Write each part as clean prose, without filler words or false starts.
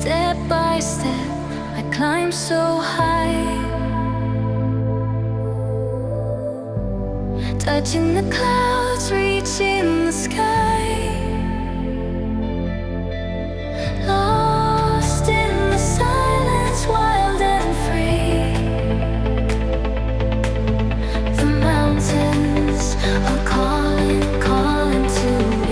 Step by step, I climb so high, touching the clouds, reaching the sky. Lost in the silence, wild and free. The mountains are calling, calling to me.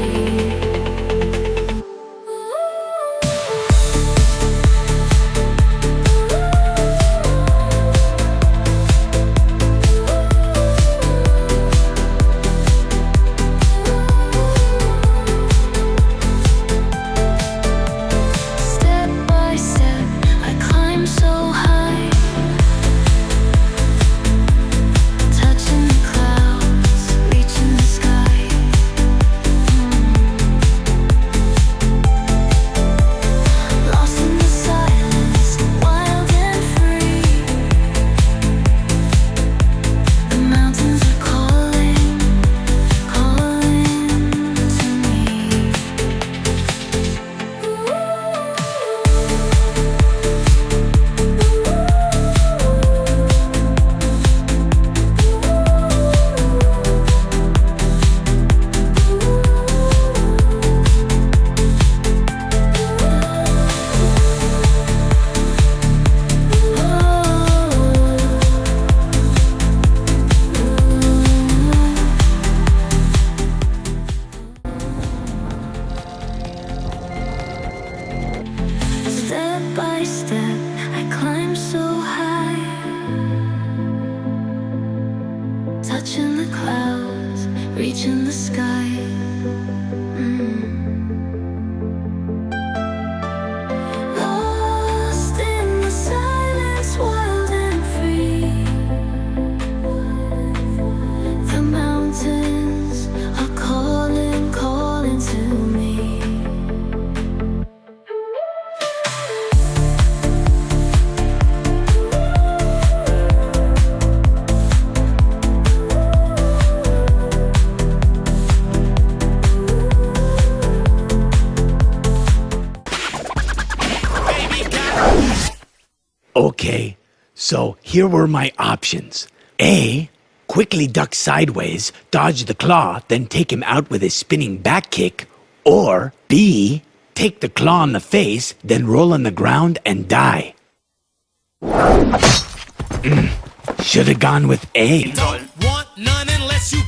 Step by step, I climb so high, touching the clouds, reaching the sky. Lost in the silence, wild and free. The mountains are calling, calling to me. Step by step, I climb so high, touching the clouds, reaching the sky. Lost in the silence, wild and free. The mountains are calling, calling to me. Okay, so here were my options. A. Quickly duck sideways, dodge the claw, then take him out with a spinning back kick. Or B. Take the claw in the face, then roll on the ground and die. Should have gone with A. Don't want none unless you